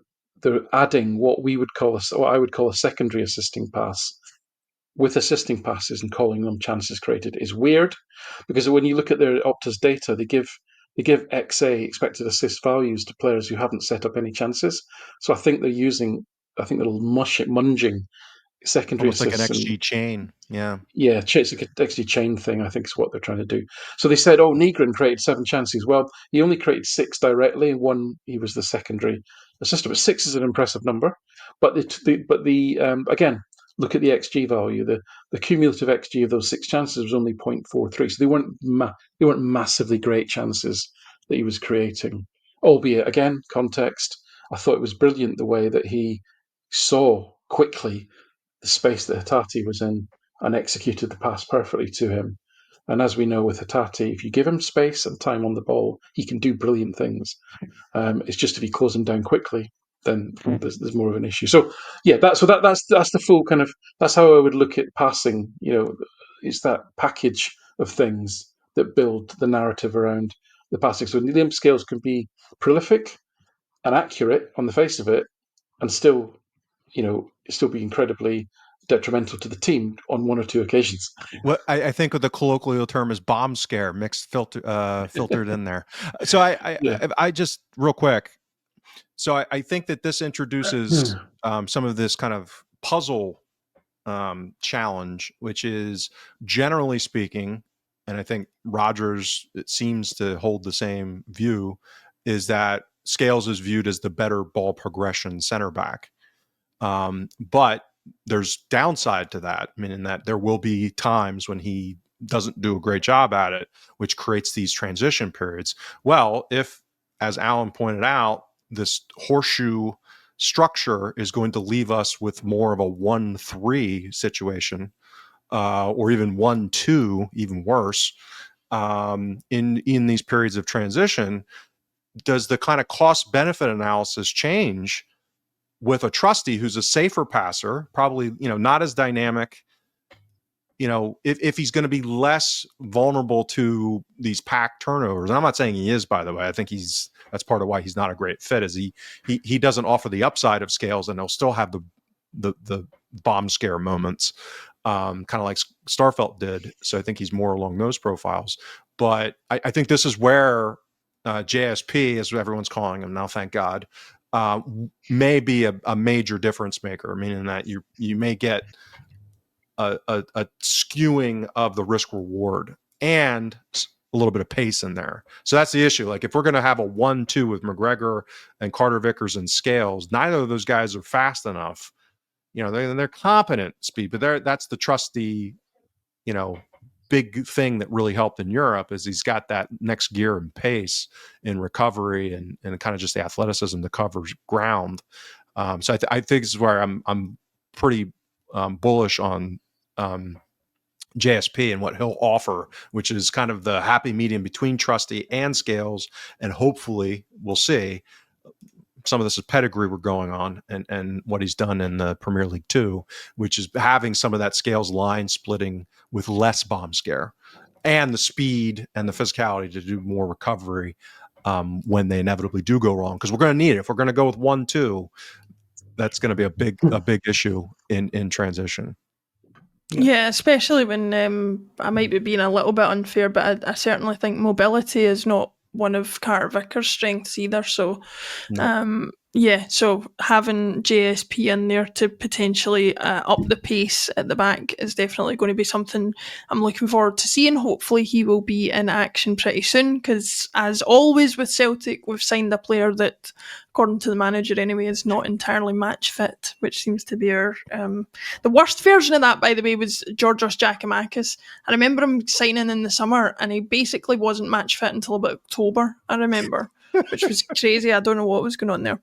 adding what I would call a secondary assisting pass with assisting passes and calling them chances created is weird, because when you look at their Opta's data, they give XA, expected assist values, to players who haven't set up any chances. So I think they're munging secondary Almost like an assists XG chain. Yeah. Yeah, it's like a XG chain thing, I think, is what they're trying to do. So they said, oh, Negrin created 7 chances. Well, he only created 6 directly, and 1 he was the secondary assistant. But 6 is an impressive number. But again, look at the XG value. The cumulative XG of those 6 chances was only 0.43. So they weren't massively great chances that he was creating. Albeit, again, context. I thought it was brilliant the way that he saw quickly the space that Hatate was in and executed the pass perfectly to him. And as we know with Hatate, if you give him space and time on the ball, he can do brilliant things. It's just if you close him down quickly, then there's more of an issue. So yeah, that's the full kind of, that's how I would look at passing. It's that package of things that build the narrative around the passing. So Liam Scales can be prolific and accurate on the face of it, and still be incredibly detrimental to the team on 1 or 2 occasions. What I think of the colloquial term is bomb scare filtered in there. So I just real quick. So I think that this introduces some of this kind of puzzle challenge, which is, generally speaking, and I think Rodgers, it seems to hold the same view, is that Scales is viewed as the better ball progression center back. But there's downside to that, meaning that there will be times when he doesn't do a great job at it, which creates these transition periods. Well, if, as Alan pointed out, this horseshoe structure is going to leave us with more of a 1-3 situation, or even 1-2, even worse, in these periods of transition, does the kind of cost benefit analysis change with a trustee who's a safer passer, probably, not as dynamic, if he's going to be less vulnerable to these pack turnovers? And I'm not saying he is, by the way. I think that's part of why he's not a great fit, is he doesn't offer the upside of Scales, and he'll still have the bomb scare moments, kind of like Starfelt did. So I think he's more along those profiles. But I think this is where JSP, as everyone's calling him now, thank God, may be a major difference maker, meaning that you may get a skewing of the risk reward and a little bit of pace in there. So that's the issue. Like, if we're going to have a 1-2 with McGregor and Carter Vickers and Scales, neither of those guys are fast enough. They're competent speed, but that's the trusty, big thing that really helped in Europe is he's got that next gear and pace in recovery and kind of just the athleticism to cover ground. So I think this is where I'm pretty bullish on JSP and what he'll offer, which is kind of the happy medium between Trusty and Scales. And hopefully we'll see some of this is pedigree we're going on and what he's done in the Premier League 2, which is having some of that Scales line splitting with less bomb scare and the speed and the physicality to do more recovery when they inevitably do go wrong. Because we're going to need it. If we're going to go with 1-2, that's going to be a big issue in transition. Yeah, especially when I might be being a little bit unfair, but I certainly think mobility is not one of Carter Vickers' strengths either. So, yeah, so having JSP in there to potentially up the pace at the back is definitely going to be something I'm looking forward to seeing. Hopefully he will be in action pretty soon, because as always with Celtic, we've signed a player that, according to the manager anyway, is not entirely match fit, which seems to be our... the worst version of that, by the way, was Georgios Giacomakis. I remember him signing in the summer and he basically wasn't match fit until about October, I remember, which was crazy. I don't know what was going on there.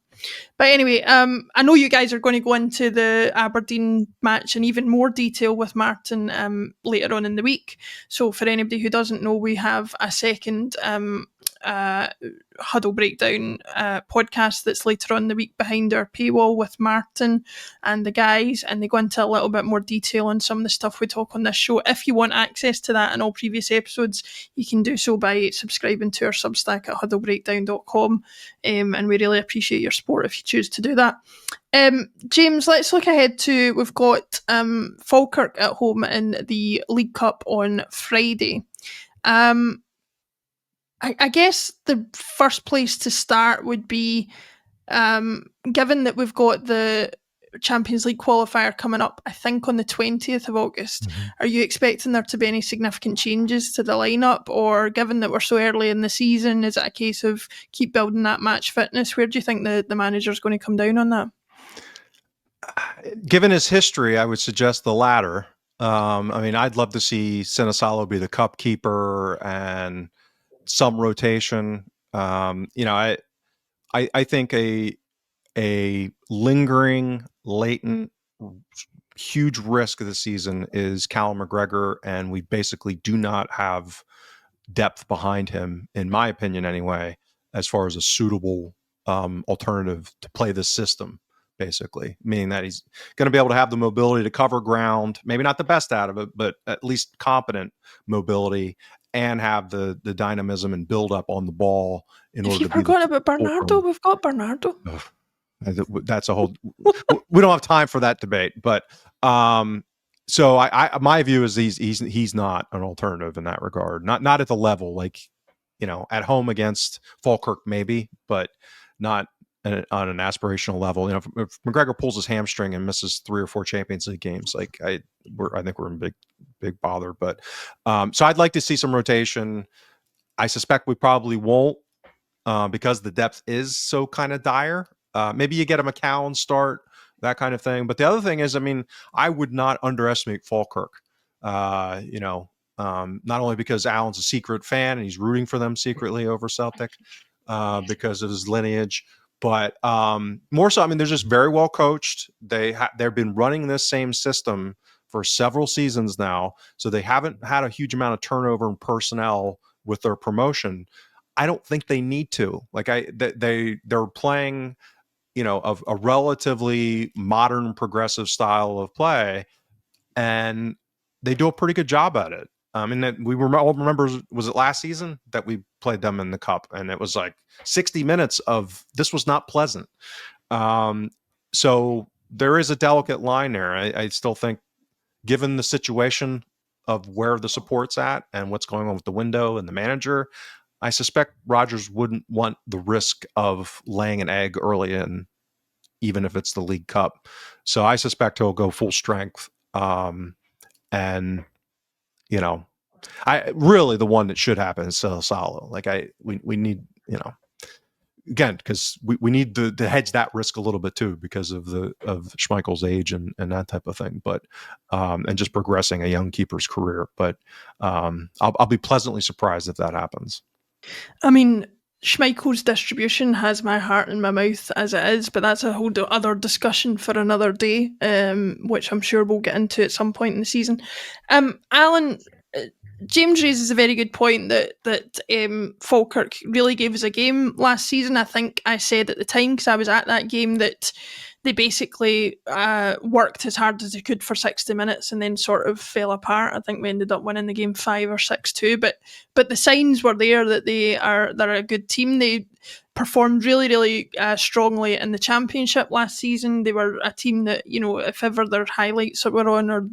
But anyway, I know you guys are going to go into the Aberdeen match in even more detail with Martin later on in the week. So for anybody who doesn't know, we have a second Huddle Breakdown podcast that's later on in the week behind our paywall with Martin and the guys, and they go into a little bit more detail on some of the stuff we talk on this show. If you want access to that and all previous episodes, you can do so by subscribing to our Substack at huddlebreakdown.com, and we really appreciate your support if you choose to do that. James, let's look ahead to, we've got Falkirk at home in the League Cup on Friday. I guess the first place to start would be, given that we've got the Champions League qualifier coming up, I think on the 20th of August, are you expecting there to be any significant changes to the lineup? Or given that we're so early in the season, is it a case of keep building that match fitness? Where do you think the manager's going to come down on that? Given his history, I would suggest the latter. I mean, I'd love to see Sinisalo be the cup keeper and some rotation. I think a lingering, latent, huge risk of the season is Callum McGregor, and we basically do not have depth behind him, in my opinion anyway, as far as a suitable alternative to play this system, basically, meaning that he's going to be able to have the mobility to cover ground, maybe not the best out of it, but at least competent mobility, and have the dynamism and build up on the ball in order to be... If you forgot about Bernardo, we've got Bernardo. That's a whole... we don't have time for that debate, but so I my view is he's not an alternative in that regard. Not at the level, like, at home against Falkirk maybe, but not on an aspirational level. If McGregor pulls his hamstring and misses 3 or 4 Champions League games, like I think we're in big bother. But so I'd like to see some rotation. I suspect we probably won't because the depth is so kind of dire. Maybe you get a McCowan start, that kind of thing. But the other thing is, I mean, I would not underestimate Falkirk. Not only because Alan's a secret fan and he's rooting for them secretly over Celtic because of his lineage, but more so, I mean, they're just very well coached. They've been running this same system for several seasons now, so they haven't had a huge amount of turnover in personnel with their promotion. I don't think they need to. Like they're playing, of a relatively modern, progressive style of play, and they do a pretty good job at it. And we all remember, was it last season that we played them in the cup, and it was like 60 minutes of this was not pleasant. So there is a delicate line there. I still think, given the situation of where the support's at and what's going on with the window and the manager, I suspect Rodgers wouldn't want the risk of laying an egg early in, even if it's the League Cup. So I suspect he'll go full strength. And I really, the one that should happen is Sinisalo. Like we need, again, because we need to hedge that risk a little bit too, because of Schmeichel's age and that type of thing. But and just progressing a young keeper's career. But I'll be pleasantly surprised if that happens. I mean, Schmeichel's distribution has my heart in my mouth as it is, but that's a whole other discussion for another day, which I'm sure we'll get into at some point in the season. Alan, James raises a very good point that Falkirk really gave us a game last season. I think I said at the time, because I was at that game, that they basically worked as hard as they could for 60 minutes and then sort of fell apart. I think we ended up winning the game 5 or 6-2, but the signs were there that they're a good team. They performed really, really strongly in the championship last season. They were a team that, if ever their highlights were on or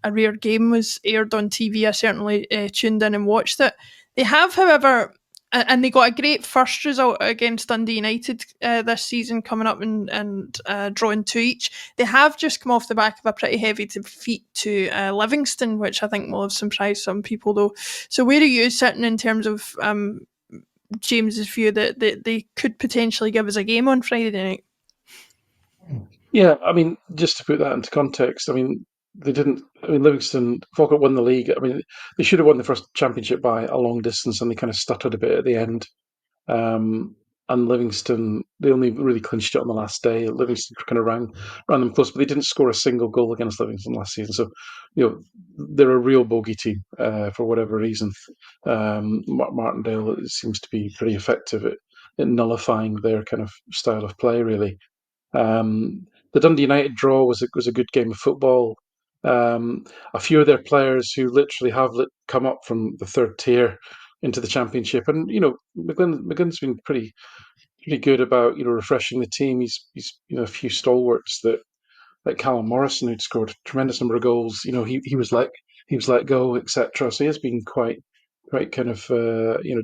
a rare game was aired on TV, I certainly tuned in and watched it. They have, however, and they got a great first result against Dundee United this season, coming up and drawing 2 each. They have just come off the back of a pretty heavy defeat to Livingston, which I think will have surprised some people, though. So where are you sitting in terms of James's view that they could potentially give us a game on Friday night? Yeah, I mean, just to put that into context, I mean, they didn't. I mean, Falkirk won the league. I mean, they should have won the first championship by a long distance, and they kind of stuttered a bit at the end. And Livingston, they only really clinched it on the last day. Livingston kind of ran them close, but they didn't score a single goal against Livingston last season. So, they're a real bogey team for whatever reason. Martindale seems to be pretty effective at nullifying their kind of style of play, really. The Dundee United draw was a good game of football. A few of their players who literally have come up from the third tier into the championship, and McGlynn's been pretty good about refreshing the team. He's a few stalwarts that like Callum Morrison, who'd scored a tremendous number of goals. He was let go, etc. So he has been quite kind of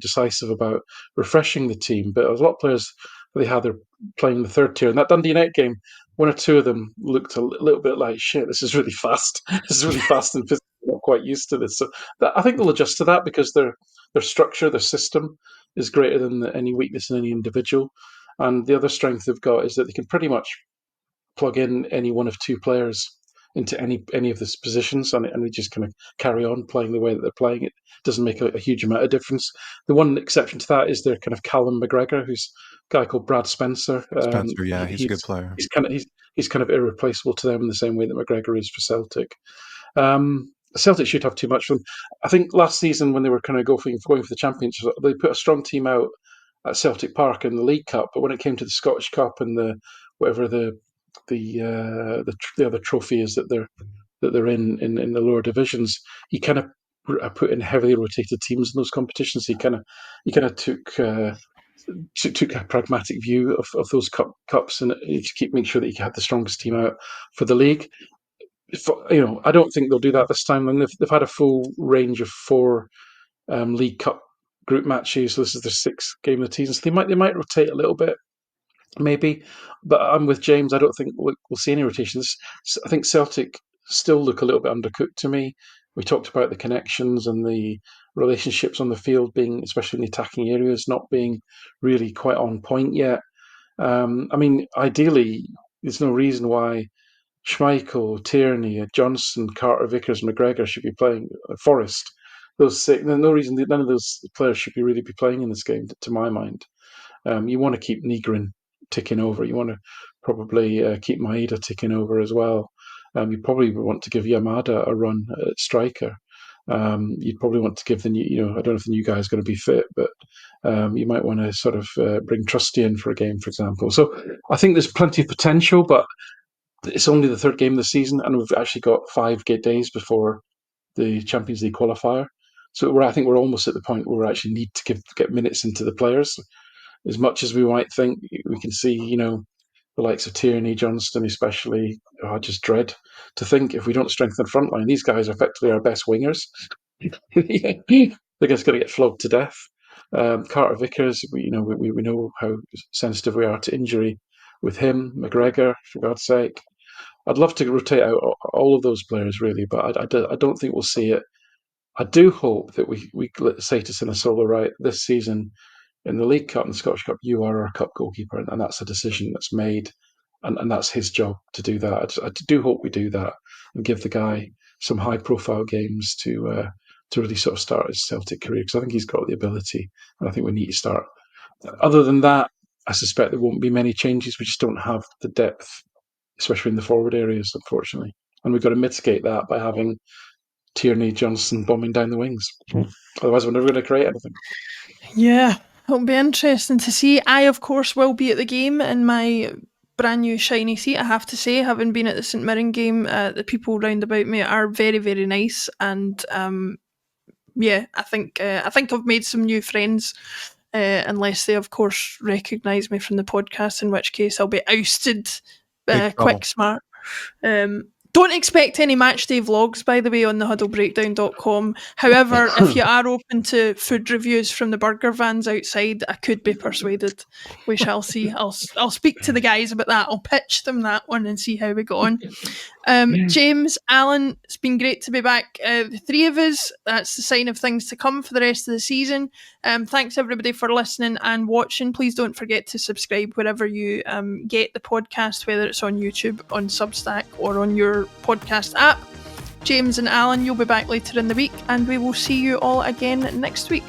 decisive about refreshing the team. But a lot of players they had, they're playing the third tier. And that Dundee United game, one or two of them looked a little bit like, shit, this is really fast. This is really fast and physically not quite used to this. So I think they'll adjust to that because their structure, their system is greater than any weakness in any individual. And the other strength they've got is that they can pretty much plug in any one of 2 players into any of the positions, and they just kind of carry on playing the way that they're playing. It doesn't make a huge amount of difference. The one exception to that is their kind of Callum McGregor, who's a guy called Brad Spencer. Yeah, he's a good player. He's kind of irreplaceable to them in the same way that McGregor is for Celtic. Celtic should have too much for them. I think last season when they were kind of going for the championship, they put a strong team out at Celtic Park in the League Cup, but when it came to the Scottish Cup and the other trophy is that they're in the lower divisions, he kind of put in heavily rotated teams in those competitions. He kind of took a pragmatic view of those cups and to make sure that he had the strongest team out for the league. I don't think they'll do that this time. And they've had a full range of 4 League Cup group matches. So this is their 6th game of the season. So they might rotate a little bit, maybe. But I'm with James. I don't think we'll see any rotations. I think Celtic still look a little bit undercooked to me. We talked about the connections and the relationships on the field being, especially in the attacking areas, not being really quite on point yet. I mean, ideally, there's no reason why Schmeichel, Tierney, Johnson, Carter, Vickers, McGregor should be playing. Forrest, those 6. There's no reason that none of those players should really be playing in this game, to my mind. You want to keep Nygren ticking over. You want to probably keep Maeda ticking over as well. You probably want to give Yamada a run at striker. You'd probably want to give I don't know if the new guy is going to be fit, but you might want to sort of bring Trusty in for a game, for example. So I think there's plenty of potential, but it's only the 3rd game of the season, and we've actually got 5 days before the Champions League qualifier. So I think we're almost at the point where we actually need to get minutes into the players. As much as we might think, we can see, the likes of Tierney, Johnston especially, I just dread to think if we don't strengthen the front line, these guys are effectively our best wingers. They're just going to get flogged to death. Carter Vickers, we know how sensitive we are to injury with him. McGregor, for God's sake. I'd love to rotate out all of those players, really, but I don't think we'll see it. I do hope that we say to Sinasola, right, this season, in the League Cup and the Scottish Cup, you are our cup goalkeeper, and that's a decision that's made, and that's his job to do that. I do hope we do that and give the guy some high-profile games to really sort of start his Celtic career, because I think he's got the ability, and I think we need to start. Other than that, I suspect there won't be many changes. We just don't have the depth, especially in the forward areas, unfortunately. And we've got to mitigate that by having Tierney, Johnson bombing down the wings. Otherwise, we're never going to create anything. Yeah, it'll be interesting to see. I, of course, will be at the game in my brand new shiny seat, I have to say. Having been at the St Mirren game, the people round about me are very, very nice. And yeah, I think I've made some new friends. Unless they, of course, recognise me from the podcast, in which case I'll be ousted quick smart. Don't expect any matchday vlogs, by the way, on thehuddlebreakdown.com. However, if you are open to food reviews from the burger vans outside, I could be persuaded. We shall see. I'll speak to the guys about that. I'll pitch them that one and see how we go on. James, Alan, it's been great to be back. The three of us, that's the sign of things to come for the rest of the season. Thanks everybody for listening and watching. Please don't forget to subscribe wherever you get the podcast, whether it's on YouTube, on Substack, or on your podcast app. James and Alan, you'll be back later in the week, and we will see you all again next week.